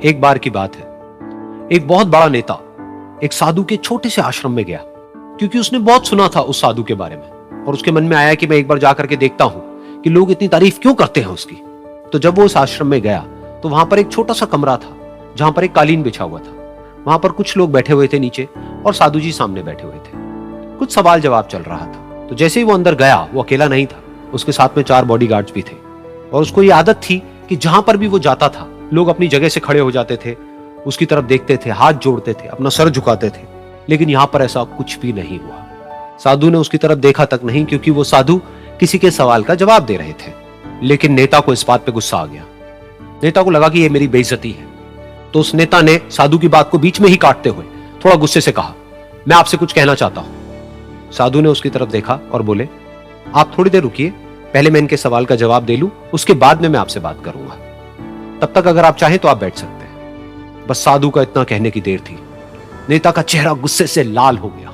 एक बार की बात है, एक बहुत बड़ा नेता एक साधु के छोटे से आश्रम में गया, क्योंकि उसने बहुत सुना था उस साधु के बारे में और उसके मन में आया कि मैं एक बार जाकर के देखता हूं कि लोग इतनी तारीफ क्यों करते हैं उसकी। तो जब वो उस आश्रम में गया तो वहां पर एक छोटा सा कमरा था जहां पर एक कालीन बिछा हुआ था। वहां पर कुछ लोग बैठे हुए थे नीचे और साधु जी सामने बैठे हुए थे। कुछ सवाल जवाब चल रहा था। तो जैसे ही वो अंदर गया, वो अकेला नहीं था, उसके साथ में 4 बॉडीगार्ड्स भी थे और उसको ये आदत थी कि जहां पर भी वो जाता था लोग अपनी जगह से खड़े हो जाते थे, उसकी तरफ देखते थे, हाथ जोड़ते थे, अपना सर झुकाते थे। लेकिन यहां पर ऐसा कुछ भी नहीं हुआ। साधु ने उसकी तरफ देखा तक नहीं, क्योंकि वो साधु किसी के सवाल का जवाब दे रहे थे। लेकिन नेता को इस बात पे गुस्सा आ गया। नेता को लगा कि ये मेरी बेइज्जती है। तो उस नेता ने साधु की बात को बीच में ही काटते हुए थोड़ा गुस्से से कहा, मैं आपसे कुछ कहना चाहता हूं। साधु ने उसकी तरफ देखा और बोले, आप थोड़ी देर रुकिए, पहले मैं इनके सवाल का जवाब दे लूं, उसके बाद में मैं आपसे बात करूंगा। तब तक अगर आप चाहें तो आप बैठ सकते हैं। बस साधु का इतना कहने की देर थी। नेता का चेहरा गुस्से से लाल हो गया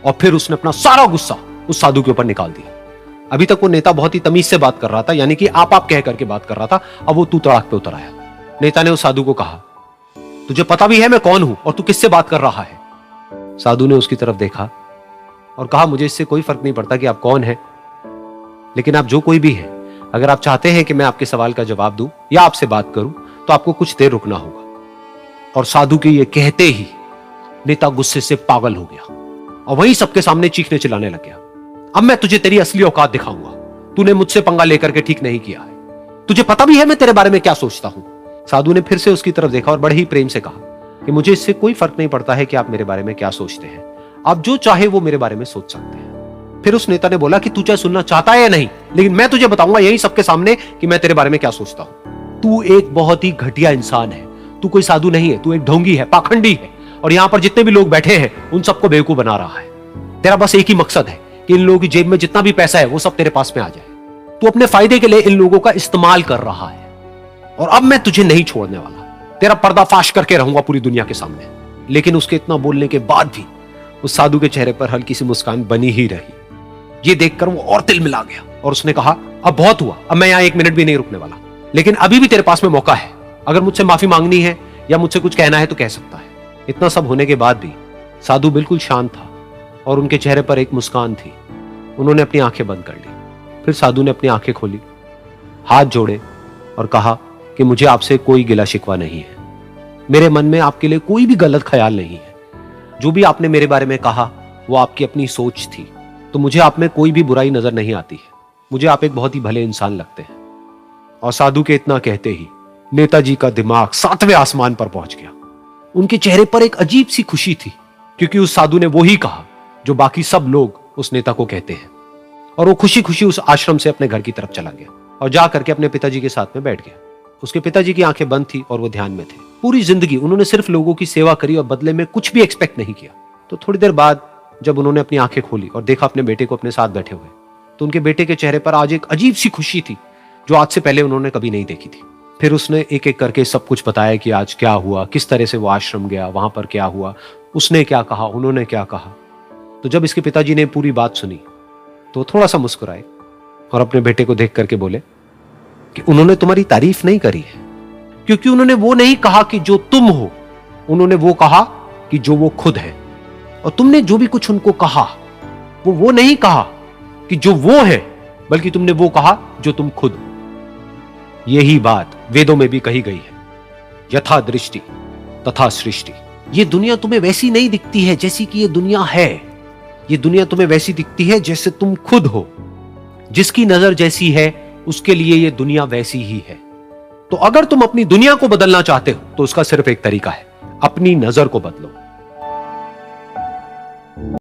और फिर उसने अपना सारा गुस्सा उस साधु के ऊपर निकाल दिया। अभी तक वो नेता बहुत ही तमीज से बात कर रहा था, यानी कि आप कह करके बात कर रहा था। अब वो तू तड़ाक पे उतर आया। नेता ने उस साधु को कहा, तुझे पता भी है मैं कौन हूं और तू किससे बात कर रहा है? साधु ने उसकी तरफ देखा और कहा, मुझे इससे कोई फर्क नहीं पड़ता कि आप कौन हैं, लेकिन आप जो कोई भी हैं, अगर आप चाहते हैं कि मैं आपके सवाल का जवाब दूं या आपसे बात करूं तो आपको कुछ देर रुकना होगा। और साधु के ये कहते ही नेता गुस्से से पागल हो गया और वहीं सबके सामने चीखने चिल्लाने लग गया, अब मैं तुझे तेरी असली औकात दिखाऊंगा। तूने मुझसे पंगा लेकर के ठीक नहीं किया है। तुझे पता भी है मैं तेरे बारे में क्या सोचता हूं। साधु ने फिर से उसकी तरफ देखा और बड़े ही प्रेम से कहा कि मुझे इससे कोई फर्क नहीं पड़ता है कि आप मेरे बारे में क्या सोचते हैं। आप जो चाहे वो मेरे बारे में सोच सकते हैं। फिर उस नेता ने बोला कि तू चाहे सुनना चाहता है या नहीं, लेकिन मैं तुझे बताऊंगा यही सबके सामने कि मैं तेरे बारे में क्या सोचता हूं। तू एक बहुत ही घटिया इंसान है। तू कोई साधु नहीं है, तू एक ढोंगी है, पाखंडी है और यहां पर जितने भी लोग बैठे हैं उन सबको बेवकूफ बना रहा है। तेरा बस एक ही मकसद है कि इन लोगों की जेब में जितना भी पैसा है वो सब तेरे पास में आ जाए। तू अपने फायदे के लिए इन लोगों का इस्तेमाल कर रहा है और अब मैं तुझे नहीं छोड़ने वाला। तेरा पर्दाफाश करके रहूंगा पूरी दुनिया के सामने। लेकिन उसके इतना बोलने के बाद भी उस साधु के चेहरे पर हल्की सी मुस्कान बनी ही रही। ये देखकर वो और तिल मिला गया और उसने कहा, अब बहुत हुआ, अब मैं यहां 1 मिनट भी नहीं रुकने वाला। लेकिन अभी भी तेरे पास में मौका है। अगर मुझसे माफी मांगनी है या मुझसे कुछ कहना है तो कह सकता है। इतना सब होने के बाद भी साधु बिल्कुल शांत था और उनके चेहरे पर एक मुस्कान थी। उन्होंने अपनी आंखें बंद कर ली। फिर साधु ने अपनी आंखें खोली, हाथ जोड़े और कहा कि मुझे आपसे कोई गिला शिकवा नहीं है। मेरे मन में आपके लिए कोई भी गलत ख्याल नहीं है। जो भी आपने मेरे बारे में कहा वो आपकी अपनी सोच थी, तो मुझे आप में कोई भी बुराई नजर नहीं आती है। मुझे आप एक बहुत ही भले इंसान लगते हैं। और साधु के इतना कहते ही नेताजी का दिमाग 7वें आसमान पर पहुंच गया। उनके चेहरे पर एक अजीब सी खुशी थी, क्योंकि उस साधु ने वो ही कहा जो बाकी सब लोग उस नेता को कहते हैं। और वो खुशी खुशी उस आश्रम से अपने घर की तरफ चला गया और जा करके अपने पिताजी के साथ में बैठ गया। उसके पिताजी की आंखें बंद थी और वो ध्यान में थे। पूरी जिंदगी उन्होंने सिर्फ लोगों की सेवा करी और बदले में कुछ भी एक्सपेक्ट नहीं किया। तो थोड़ी देर बाद जब उन्होंने अपनी आंखें खोली और देखा अपने बेटे को अपने साथ बैठे हुए, तो उनके बेटे के चेहरे पर आज एक अजीब सी खुशी थी जो आज से पहले उन्होंने कभी नहीं देखी थी। फिर उसने एक एक करके सब कुछ बताया कि आज क्या हुआ, किस तरह से वो आश्रम गया, वहां पर क्या हुआ, उसने क्या कहा, उन्होंने क्या कहा। तो जब इसके पिताजी ने पूरी बात सुनी तो थोड़ा सा मुस्कुराए और अपने बेटे को देख करके बोले कि उन्होंने तुम्हारी तारीफ नहीं करी है, क्योंकि उन्होंने वो नहीं कहा कि जो तुम हो, उन्होंने वो कहा कि जो वो खुद है। और तुमने जो भी कुछ उनको कहा वो नहीं कहा कि जो वो है, बल्कि तुमने वो कहा जो तुम खुद हो। यही बात वेदों में भी कही गई है, यथा दृष्टि तथा सृष्टि। ये दुनिया तुम्हें वैसी नहीं दिखती है जैसी कि ये दुनिया है। ये दुनिया तुम्हें वैसी दिखती है जैसे तुम खुद हो। जिसकी नजर जैसी है उसके लिए ये दुनिया वैसी ही है। तो अगर तुम अपनी दुनिया को बदलना चाहते हो तो उसका सिर्फ एक तरीका है, अपनी नजर को बदलो।